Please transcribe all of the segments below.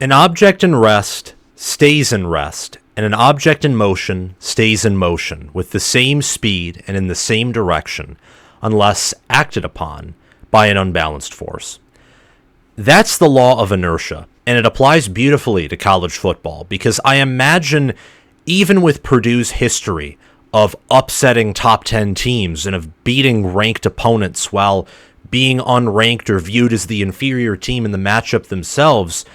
An object in rest stays in rest, and an object in motion stays in motion with the same speed and in the same direction unless acted upon by an unbalanced force. That's the law of inertia, and it applies beautifully to college football because I imagine even with Purdue's history of upsetting top 10 teams and of beating ranked opponents while being unranked or viewed as the inferior team in the matchup themselves,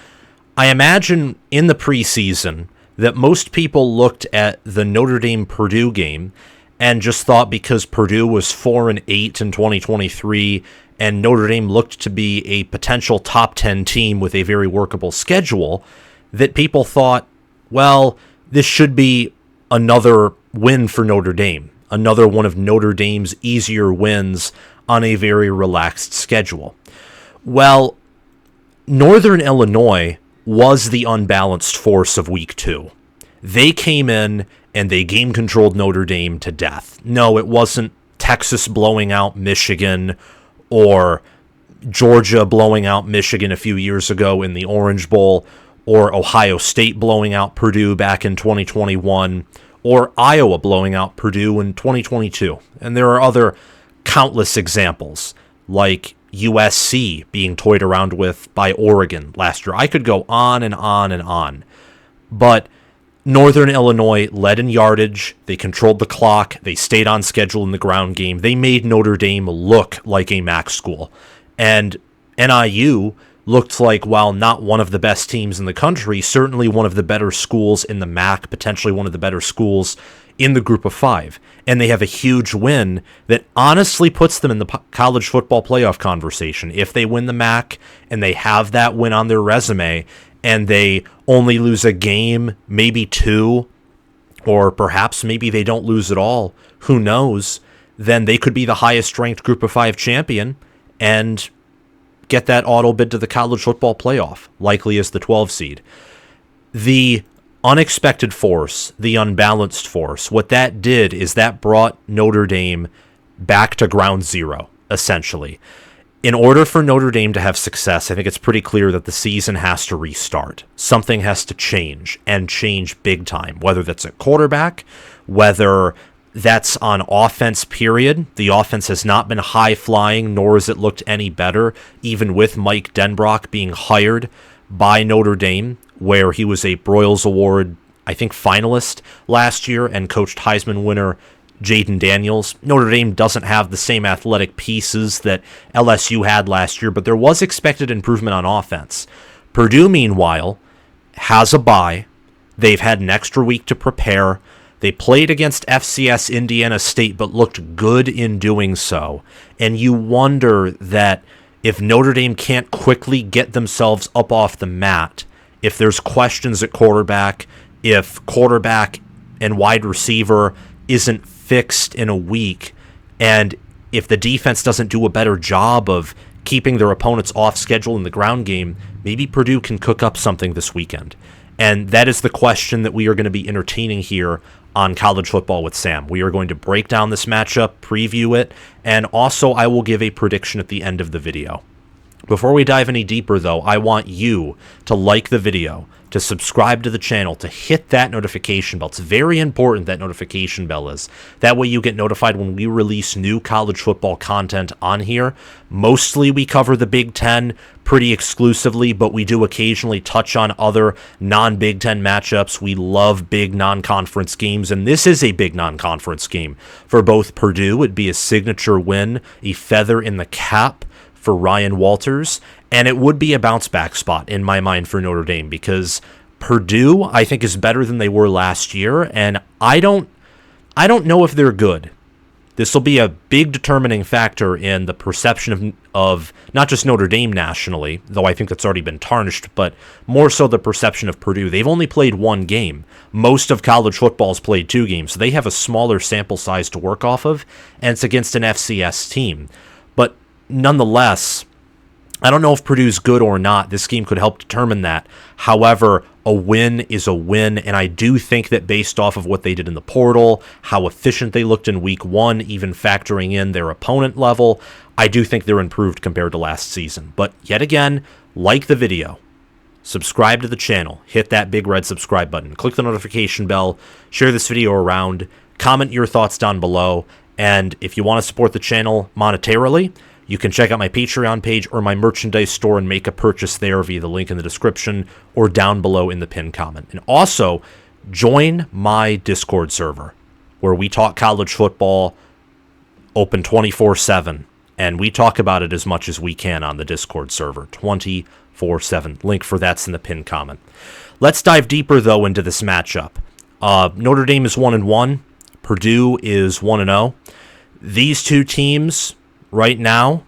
I imagine in the preseason that most people looked at the Notre Dame-Purdue game and just thought because Purdue was 4-8 in 2023 and Notre Dame looked to be a potential top 10 team with a very workable schedule, that people thought, well, this should be another win for Notre Dame, another one of Notre Dame's easier wins on a very relaxed schedule. Well, Northern Illinois was the unbalanced force of week 2. They came in and they game-controlled Notre Dame to death. No, it wasn't Texas blowing out Michigan or Georgia blowing out Michigan a few years ago in the Orange Bowl, or Ohio State blowing out Purdue back in 2021, or Iowa blowing out Purdue in 2022. And there are other countless examples, like USC being toyed around with by Oregon last year. I could go on and on and on. But Northern Illinois led in yardage, they controlled the clock, they stayed on schedule in the ground game, they made Notre Dame look like a MAC school. And NIU looked like, while not one of the best teams in the country, certainly one of the better schools in the MAC, potentially one of the better schools in the group of 5. And they have a huge win that honestly puts them in the college football playoff conversation. If they win the MAC and they have that win on their resume, and they only lose a game, maybe 2, or perhaps maybe they don't lose at all, who knows, then they could be the highest ranked group of 5 champion and get that auto bid to the college football playoff, likely as the 12 seed. The unexpected force, the unbalanced force, what that did is that brought Notre Dame back to ground zero, essentially. In order for Notre Dame to have success, I think it's pretty clear that the season has to restart. Something has to change, and change big time, whether that's at quarterback, whether that's on offense, period. The offense has not been high-flying, nor has it looked any better, even with Mike Denbrock being hired by Notre Dame, where he was a Broyles Award, I think, finalist last year and coached Heisman winner Jaden Daniels. Notre Dame doesn't have the same athletic pieces that LSU had last year, but there was expected improvement on offense. Purdue, meanwhile, has a bye. They've had an extra week to prepare. They played against FCS Indiana State, but looked good in doing so. And you wonder that if Notre Dame can't quickly get themselves up off the mat, if there's questions at quarterback, if quarterback and wide receiver isn't fixed in a week, and if the defense doesn't do a better job of keeping their opponents off schedule in the ground game, maybe Purdue can cook up something this weekend. And that is the question that we are going to be entertaining here on College Football with Sam. We are going to break down this matchup, preview it, and also I will give a prediction at the end of the video. Before we dive any deeper, though, I want you to like the video, to subscribe to the channel, to hit that notification bell. It's very important, that notification bell is. That way you get notified when we release new college football content on here. Mostly we cover the Big Ten pretty exclusively, but we do occasionally touch on other non-Big Ten matchups. We love big non-conference games, and this is a big non-conference game. For both Purdue, it'd be a signature win, a feather in the cap for Ryan Walters, and it would be a bounce-back spot in my mind for Notre Dame, because Purdue, I think, is better than they were last year, and I don't know if they're good. This will be a big determining factor in the perception of not just Notre Dame nationally, though I think that's already been tarnished, but more so the perception of Purdue. They've only played 1 game. Most of college football's played 2 games, so they have a smaller sample size to work off of, and it's against an FCS team. But nonetheless, I don't know if Purdue's good or not. This game could help determine that. However, a win is a win, and I do think that based off of what they did in the portal, how efficient they looked in week 1, even factoring in their opponent level, I do think they're improved compared to last season. But yet again, like the video, subscribe to the channel, hit that big red subscribe button, click the notification bell, share this video around, comment your thoughts down below, and if you want to support the channel monetarily, you can check out my Patreon page or my merchandise store and make a purchase there via the link in the description or down below in the pinned comment. And also, join my Discord server where we talk college football open 24/7, and we talk about it as much as we can on the Discord server 24/7. Link for that's in the pinned comment. Let's dive deeper, though, into this matchup. Notre Dame is 1-1. Purdue is 1-0. These two teams right now,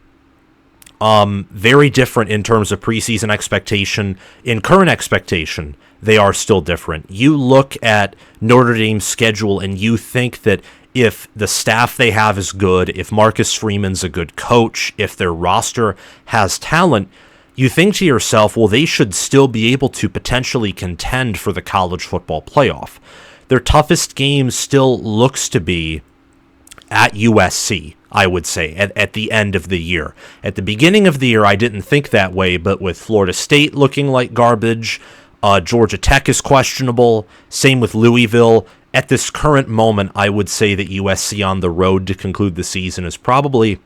very different in terms of preseason expectation. In current expectation, they are still different. You look at Notre Dame's schedule and you think that if the staff they have is good, if Marcus Freeman's a good coach, if their roster has talent, you think to yourself, well, they should still be able to potentially contend for the college football playoff. Their toughest game still looks to be at USC, I would say, at the end of the year. At the beginning of the year, I didn't think that way, but with Florida State looking like garbage, Georgia Tech is questionable, same with Louisville. At this current moment, I would say that USC on the road to conclude the season is probably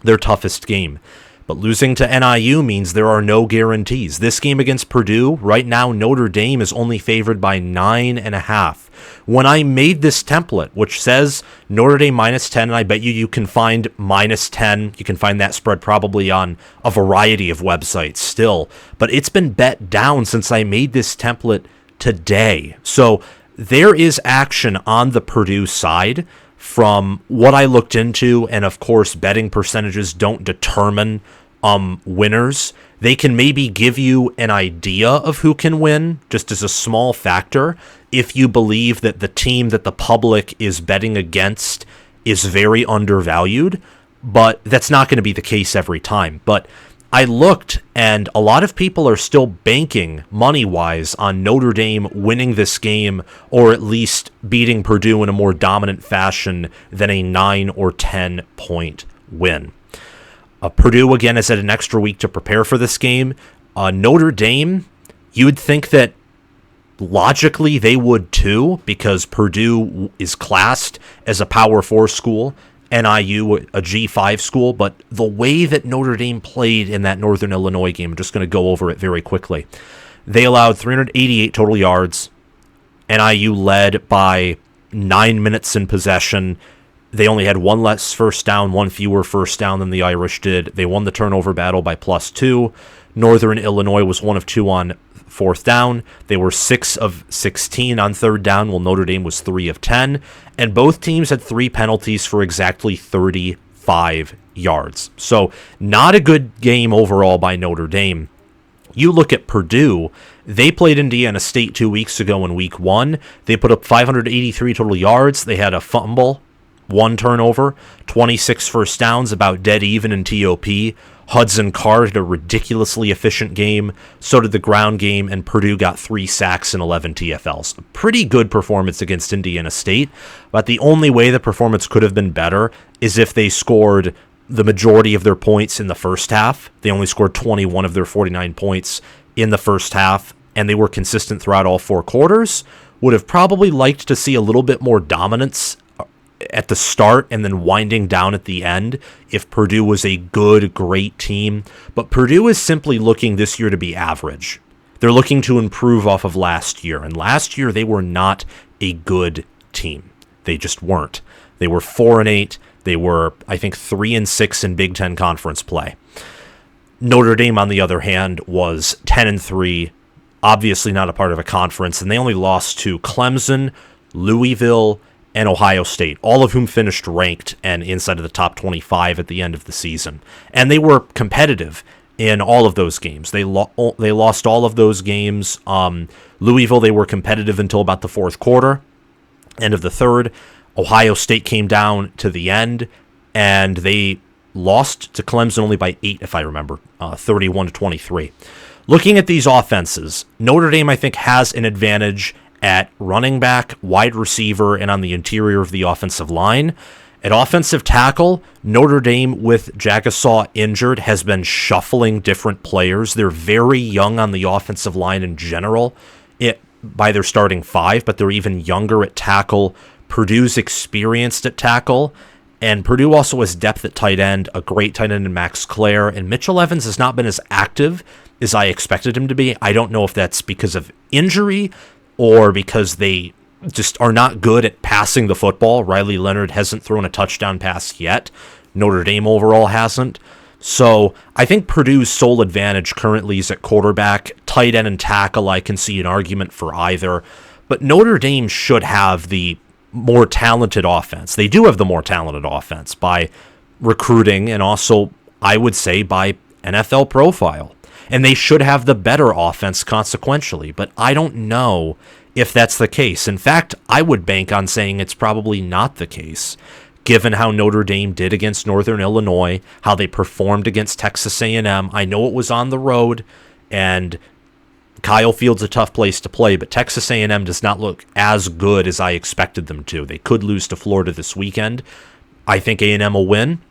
their toughest game. But losing to NIU means there are no guarantees. This game against Purdue, right now, Notre Dame is only favored by 9.5. When I made this template, which says Notre Dame -10, and I bet you can find -10, you can find that spread probably on a variety of websites still, but it's been bet down since I made this template today. So there is action on the Purdue side from what I looked into, and of course, betting percentages don't determine winners. They can maybe give you an idea of who can win, just as a small factor, if you believe that the team that the public is betting against is very undervalued, but that's not going to be the case every time. But I looked, and a lot of people are still banking money-wise on Notre Dame winning this game, or at least beating Purdue in a more dominant fashion than a 9 or 10 point win. Purdue, again, has had an extra week to prepare for this game. Notre Dame, you would think that logically they would too, because Purdue is classed as a Power 4 school, NIU a G5 school, but the way that Notre Dame played in that Northern Illinois game, I'm just going to go over it very quickly. They allowed 388 total yards. NIU led by 9 minutes in possession. They only had one less first down, one fewer first down than the Irish did. They won the turnover battle by +2. Northern Illinois was 1 of 2 on fourth down. They were 6 of 16 on third down, while Notre Dame was 3 of 10. And both teams had 3 penalties for exactly 35 yards. So not a good game overall by Notre Dame. You look at Purdue, they played Indiana State 2 weeks ago in week 1. They put up 583 total yards. They had a fumble, 1 turnover, 26 first downs, about dead even in TOP. Hudson Card had a ridiculously efficient game. So did the ground game, and Purdue got 3 sacks and 11 TFLs. A pretty good performance against Indiana State, but the only way the performance could have been better is if they scored the majority of their points in the first half. They only scored 21 of their 49 points in the first half, and they were consistent throughout all 4 quarters. Would have probably liked to see a little bit more dominance at the start and then winding down at the end if Purdue was a good, great team. But Purdue is simply looking this year to be average. They're looking to improve off of last year, and last year they were not a good team. They just weren't. They were 4-8. They were, I think, 3-6 in Big Ten conference play. Notre Dame, on the other hand, was 10-3, obviously not a part of a conference, and they only lost to Clemson, Louisville, and Ohio State, all of whom finished ranked and inside of the top 25 at the end of the season. And they were competitive in all of those games. They lost all of those games. Louisville, they were competitive until about the 4th quarter, end of the 3rd. Ohio State came down to the end, and they lost to Clemson only by 8, if I remember, 31-23. Looking at these offenses, Notre Dame, I think, has an advantage at running back, wide receiver, and on the interior of the offensive line. At offensive tackle, Notre Dame, with Jagasaw injured, has been shuffling different players. They're very young on the offensive line in general by their starting five, but they're even younger at tackle. Purdue's experienced at tackle, and Purdue also has depth at tight end, a great tight end in Max Clare, and Mitchell Evans has not been as active as I expected him to be. I don't know if that's because of injury or because they just are not good at passing the football. Riley Leonard hasn't thrown a touchdown pass yet. Notre Dame overall hasn't. So I think Purdue's sole advantage currently is at quarterback. Tight end and tackle, I can see an argument for either. But Notre Dame should have the more talented offense. They do have the more talented offense by recruiting and also, I would say, by NFL profile. And they should have the better offense consequentially. But I don't know if that's the case. In fact, I would bank on saying it's probably not the case, given how Notre Dame did against Northern Illinois, how they performed against Texas A&M. I know it was on the road, and Kyle Field's a tough place to play, but Texas A&M does not look as good as I expected them to. They could lose to Florida this weekend. I think A&M will win.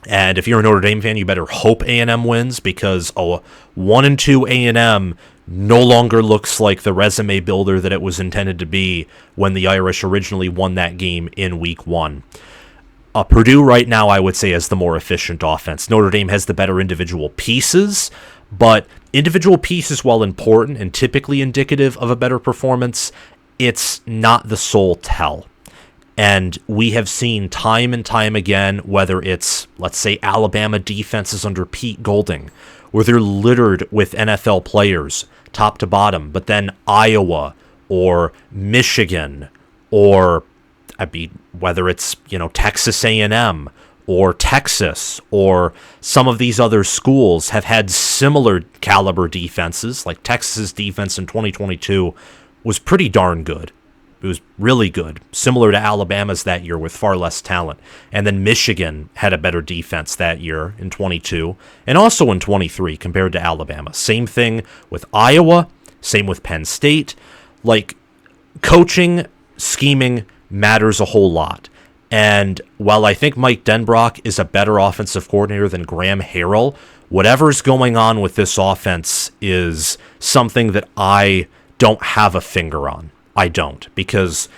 And if you're a Notre Dame fan, you better hope A&M wins, because 1-2 A&M no longer looks like the resume builder that it was intended to be when the Irish originally won that game in week 1. Purdue right now, I would say, has the more efficient offense. Notre Dame has the better individual pieces, but individual pieces, while important and typically indicative of a better performance, it's not the sole tell. And we have seen time and time again, whether it's, let's say, Alabama defenses under Pete Golding, where they're littered with NFL players, top to bottom, but then Iowa or Michigan or whether it's, Texas A&M or Texas or some of these other schools have had similar caliber defenses. Like Texas's defense in 2022 was pretty darn good. It was really good, similar to Alabama's that year with far less talent. And then Michigan had a better defense that year in 22 and also in 23 compared to Alabama. Same thing with Iowa, same with Penn State. Like, coaching, scheming matters a whole lot. And while I think Mike Denbrock is a better offensive coordinator than Graham Harrell, whatever's going on with this offense is something that I don't have a finger on. I don't, because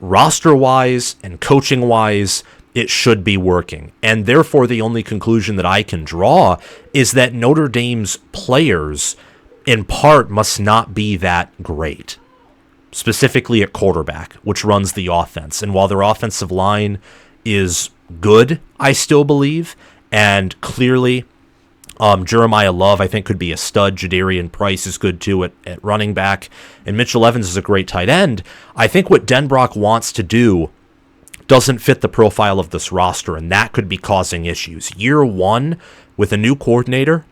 roster-wise and coaching-wise, it should be working. And therefore, the only conclusion that I can draw is that Notre Dame's players, in part, must not be that great, specifically at quarterback, which runs the offense. And while their offensive line is good, I still believe, and clearly Jeremiah Love, I think, could be a stud. Jadarian Price is good, too, at running back. And Mitchell Evans is a great tight end. I think what Denbrock wants to do doesn't fit the profile of this roster, and that could be causing issues. Year 1, with a new coordinator,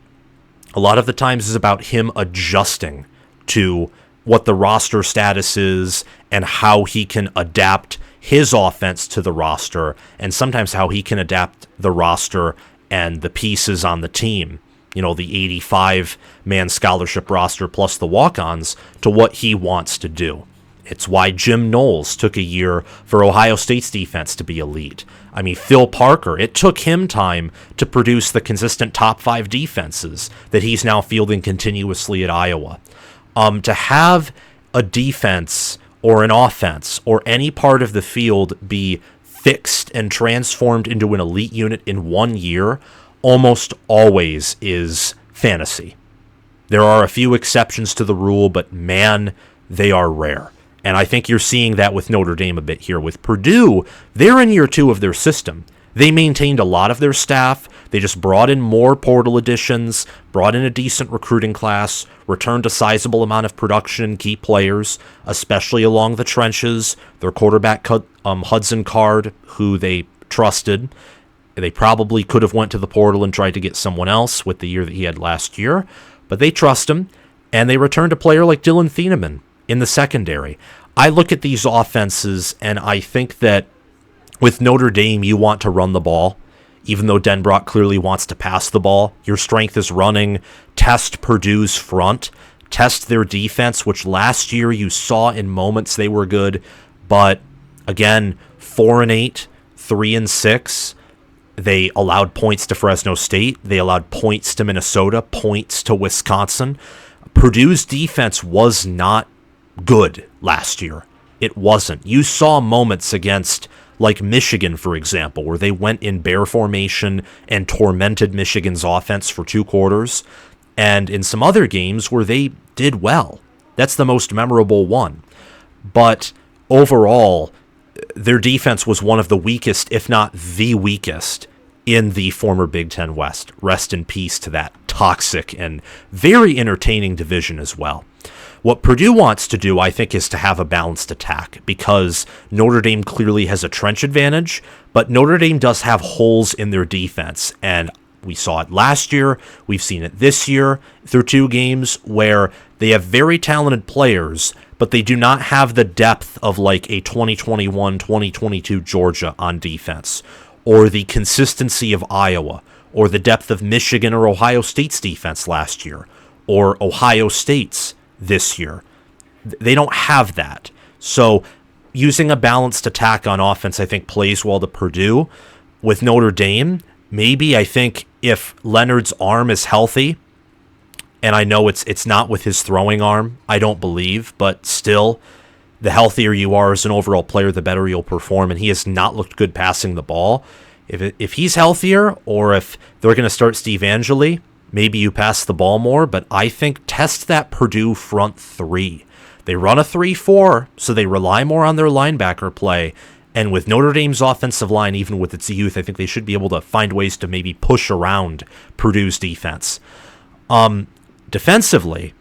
a lot of the times is about him adjusting to what the roster status is and how he can adapt his offense to the roster, and sometimes how he can adapt the roster and the pieces on the team, the 85-man scholarship roster plus the walk-ons, to what he wants to do. It's why Jim Knowles took a year for Ohio State's defense to be elite. I mean, Phil Parker, it took him time to produce the consistent top 5 defenses that he's now fielding continuously at Iowa. To have a defense or an offense or any part of the field be fixed and transformed into an elite unit in 1 year almost always is fantasy. There are a few exceptions to the rule, but man, they are rare. And I think you're seeing that with Notre Dame a bit here. With Purdue, they're in year 2 of their system. They maintained a lot of their staff. They just brought in more portal additions, brought in a decent recruiting class, returned a sizable amount of production and key players, especially along the trenches. Their quarterback, Hudson Card, who they trusted. They probably could have went to the portal and tried to get someone else with the year that he had last year, but they trust him, and they returned a player like Dylan Thieneman in the secondary. I look at these offenses, and I think that with Notre Dame, you want to run the ball. Even though Denbrock clearly wants to pass the ball, your strength is running. Test Purdue's front. Test their defense, which last year you saw in moments they were good. But again, 4-8, 3-6. They allowed points to Fresno State. They allowed points to Minnesota, points to Wisconsin. Purdue's defense was not good last year. It wasn't. You saw moments against, like Michigan, for example, where they went in bear formation and tormented Michigan's offense for 2 quarters, and in some other games where they did well. That's the most memorable one. But overall, their defense was one of the weakest, if not the weakest, in the former Big Ten West. Rest in peace to that toxic and very entertaining division as well. What Purdue wants to do, I think, is to have a balanced attack, because Notre Dame clearly has a trench advantage, but Notre Dame does have holes in their defense, and we saw it last year, we've seen it this year through 2 games where they have very talented players, but they do not have the depth of like a 2021, 2022 Georgia on defense, or the consistency of Iowa, or the depth of Michigan or Ohio State's defense last year, or Ohio State's this year. They don't have that. So using a balanced attack on offense, I think, plays well to Purdue. With Notre Dame, maybe I think if Leonard's arm is healthy, and I know it's not with his throwing arm, I don't believe, but still, the healthier you are as an overall player, the better you'll perform, and he has not looked good passing the ball. If he's healthier, or if they're going to start Steve Angeli, maybe you pass the ball more, but I think test that Purdue front 3. They run a 3-4, so they rely more on their linebacker play, and with Notre Dame's offensive line, even with its youth, I think they should be able to find ways to maybe push around Purdue's defense. Defensively,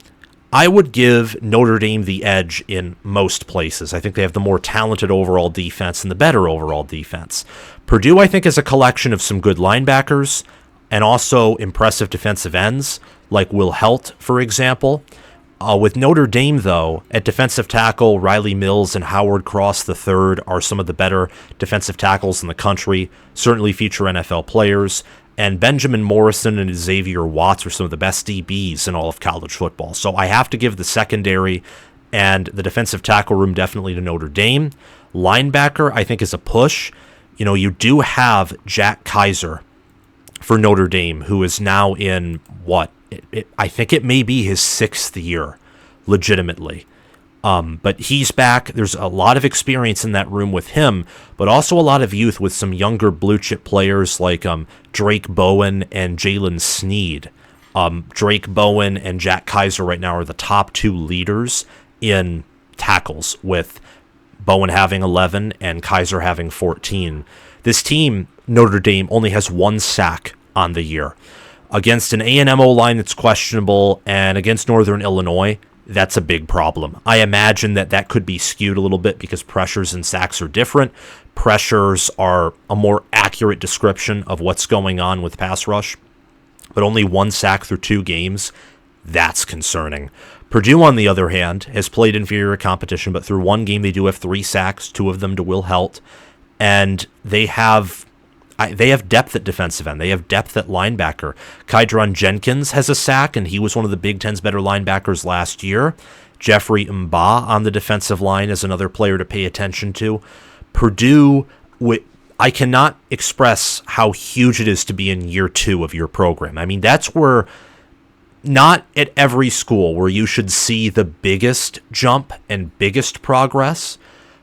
I would give Notre Dame the edge in most places. I think they have the more talented overall defense and the better overall defense. Purdue, I think, is a collection of some good linebackers and also impressive defensive ends, like Will Helt, for example. With Notre Dame, though, at defensive tackle, Riley Mills and Howard Cross III are some of the better defensive tackles in the country, certainly feature NFL players, and Benjamin Morrison and Xavier Watts are some of the best DBs in all of college football. So I have to give the secondary and the defensive tackle room definitely to Notre Dame. Linebacker, I think, is a push. You know, you do have Jack Kaiser for Notre Dame, who is now in, I think it may be his 6th year, legitimately. But he's back. There's a lot of experience in that room with him, but also a lot of youth with some younger blue chip players like Drake Bowen and Jalen Sneed. Drake Bowen and Jack Kaiser right now are the top 2 leaders in tackles, with Bowen having 11 and Kaiser having 14. This team, Notre Dame, only has 1 sack on the year. Against an A&M O-line that's questionable, and against Northern Illinois, that's a big problem. I imagine that could be skewed a little bit because pressures and sacks are different. Pressures are a more accurate description of what's going on with pass rush, but only 1 sack through 2 games, that's concerning. Purdue, on the other hand, has played inferior competition, but through 1 game they do have 3 sacks, 2 of them to Will Helt, and they have depth at defensive end. They have depth at linebacker. Kydron Jenkins has a sack, and he was one of the Big Ten's better linebackers last year. Jeffrey Mba on the defensive line is another player to pay attention to. Purdue, I cannot express how huge it is to be in year 2 of your program. I mean, that's where, not at every school where you should see the biggest jump and biggest progress,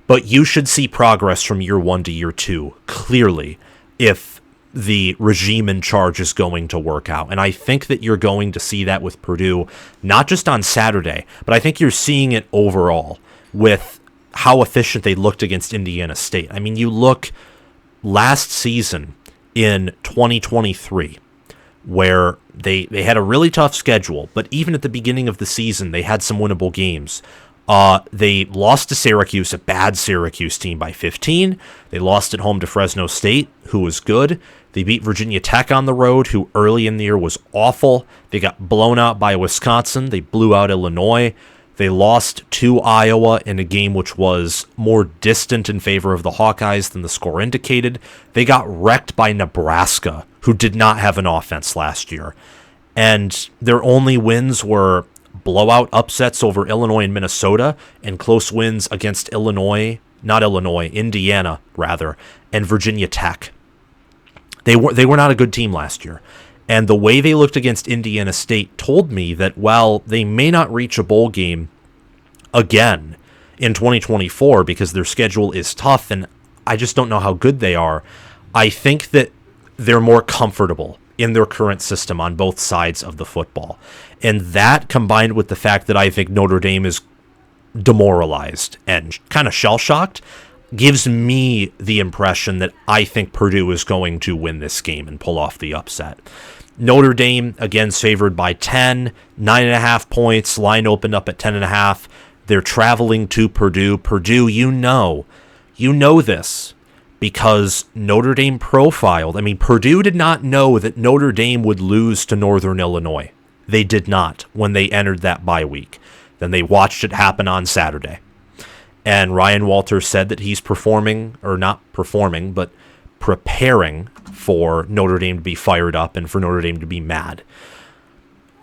but you should see progress from year 1 to year 2, clearly, if the regime in charge is going to work out. And I think that you're going to see that with Purdue, not just on Saturday, but I think you're seeing it overall with how efficient they looked against Indiana State. I mean, you look last season in 2023, where they had a really tough schedule, but even at the beginning of the season, they had some winnable games. They lost to Syracuse, a bad Syracuse team, by 15. They lost at home to Fresno State, who was good. They beat Virginia Tech on the road, who early in the year was awful. They got blown out by Wisconsin. They blew out Illinois. They lost to Iowa in a game which was more distant in favor of the Hawkeyes than the score indicated. They got wrecked by Nebraska, who did not have an offense last year. And their only wins were blowout upsets over Illinois and Minnesota, and close wins against Illinois not Illinois, Indiana rather, and Virginia Tech. They were not a good team last year. And the way they looked against Indiana State told me that while they may not reach a bowl game again in 2024 because their schedule is tough and I just don't know how good they are, I think that they're more comfortable in their current system on both sides of the football. And that combined with the fact that I think Notre Dame is demoralized and kind of shell-shocked gives me the impression that I think Purdue is going to win this game and pull off the upset. Notre Dame, again, favored by 10, 9.5 points. Line opened up at 10.5. They're traveling to Purdue. Purdue, you know this because Notre Dame profiled. I mean, Purdue did not know that Notre Dame would lose to Northern Illinois. They did not when they entered that bye week. Then they watched it happen on Saturday. And Ryan Walters said that he's preparing for Notre Dame to be fired up and for Notre Dame to be mad.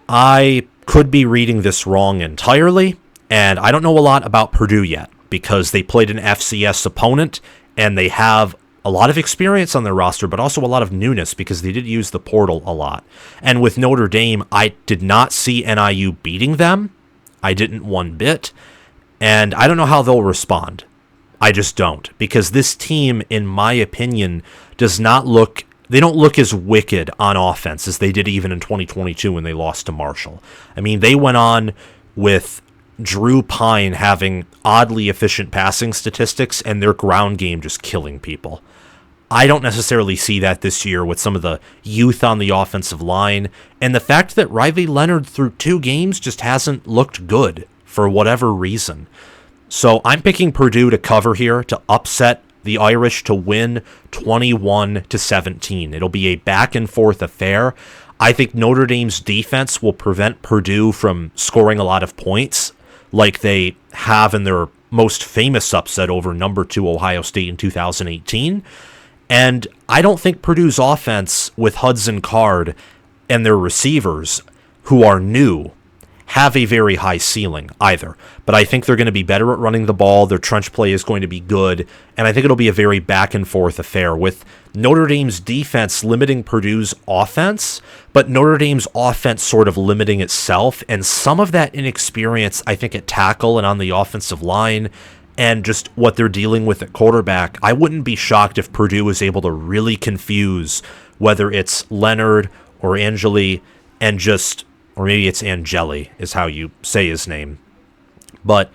I could be reading this wrong entirely, and I don't know a lot about Purdue yet because they played an FCS opponent and they have a lot of experience on their roster, but also a lot of newness because they did use the portal a lot. And with Notre Dame, I did not see NIU beating them. I didn't one bit. And I don't know how they'll respond. I just don't. Because this team, in my opinion, they don't look as wicked on offense as they did even in 2022 when they lost to Marshall. I mean, they went on with Drew Pine having oddly efficient passing statistics and their ground game just killing people. I don't necessarily see that this year with some of the youth on the offensive line, and the fact that Riley Leonard through 2 games just hasn't looked good for whatever reason. So I'm picking Purdue to cover here, to upset the Irish, to win 21-17. It'll be a back and forth affair. I think Notre Dame's defense will prevent Purdue from scoring a lot of points like they have in their most famous upset over number 2 Ohio State in 2018. And I don't think Purdue's offense with Hudson Card and their receivers, who are new, have a very high ceiling either. But I think they're going to be better at running the ball. Their trench play is going to be good. And I think it'll be a very back and forth affair with Notre Dame's defense limiting Purdue's offense, but Notre Dame's offense sort of limiting itself. And some of that inexperience, I think, at tackle and on the offensive line and just what they're dealing with at quarterback, I wouldn't be shocked if Purdue is able to really confuse whether it's Leonard or Angeli and just, or maybe it's Angeli is how you say his name. But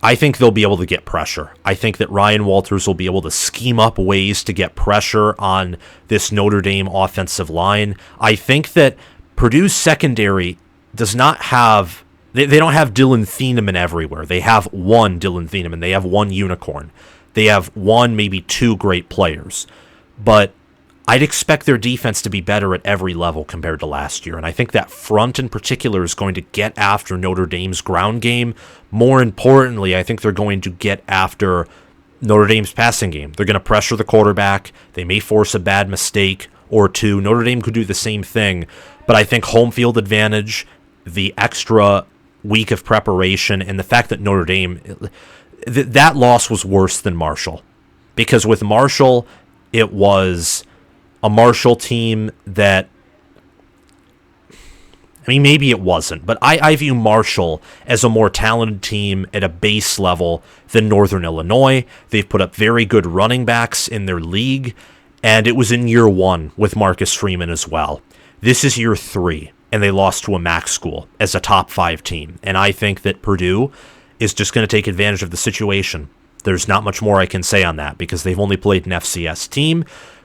I think they'll be able to get pressure. I think that Ryan Walters will be able to scheme up ways to get pressure on this Notre Dame offensive line. I think that Purdue's secondary does not have, they don't have Dylan Thieneman everywhere. They have one Dylan Thieneman. They have one unicorn. They have one, maybe 2 great players. But I'd expect their defense to be better at every level compared to last year. And I think that front in particular is going to get after Notre Dame's ground game. More importantly, I think they're going to get after Notre Dame's passing game. They're going to pressure the quarterback. They may force a bad mistake or 2. Notre Dame could do the same thing. But I think home field advantage, the extra week of preparation, and the fact that Notre Dame, that loss was worse than Marshall. Because with Marshall, it was a Marshall team that, I mean, maybe it wasn't, but I view Marshall as a more talented team at a base level than Northern Illinois. They've put up very good running backs in their league, and it was in year 1 with Marcus Freeman as well. This is year 3, and they lost to a MAC school as a top 5 team, and I think that Purdue is just going to take advantage of the situation. There's not much more I can say on that because they've only played an FCS team.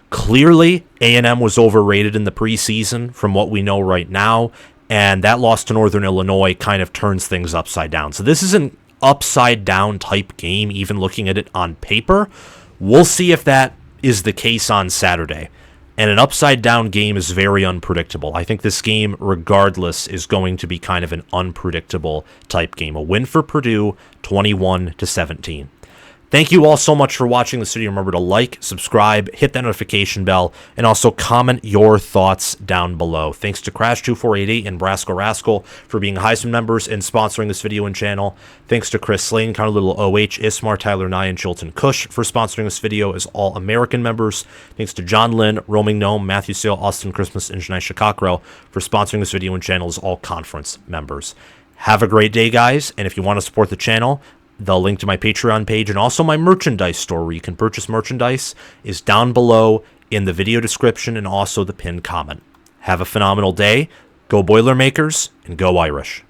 Clearly, A&M was overrated in the preseason from what we know right now, and that loss to Northern Illinois kind of turns things upside down. So this is an upside-down type game, even looking at it on paper. We'll see if that is the case on Saturday. And an upside-down game is very unpredictable. I think this game, regardless, is going to be kind of an unpredictable type game. A win for Purdue, 21-17. Thank you all so much for watching this video. Remember to like, subscribe, hit that notification bell, and also comment your thoughts down below. Thanks to Crash2488 and Brasco Rascal for being Heisman members and sponsoring this video and channel. Thanks to Chris Slane, Connor Little OH, Ismar, Tyler Nye, and Chilton Cush for sponsoring this video as all American members. Thanks to John Lynn, Roaming Gnome, Matthew Sale, Austin Christmas, and Janai Shikakro for sponsoring this video and channel as all conference members. Have a great day, guys, and if you want to support the channel, the link to my Patreon page and also my merchandise store where you can purchase merchandise is down below in the video description and also the pinned comment. Have a phenomenal day. Go Boilermakers and go Irish.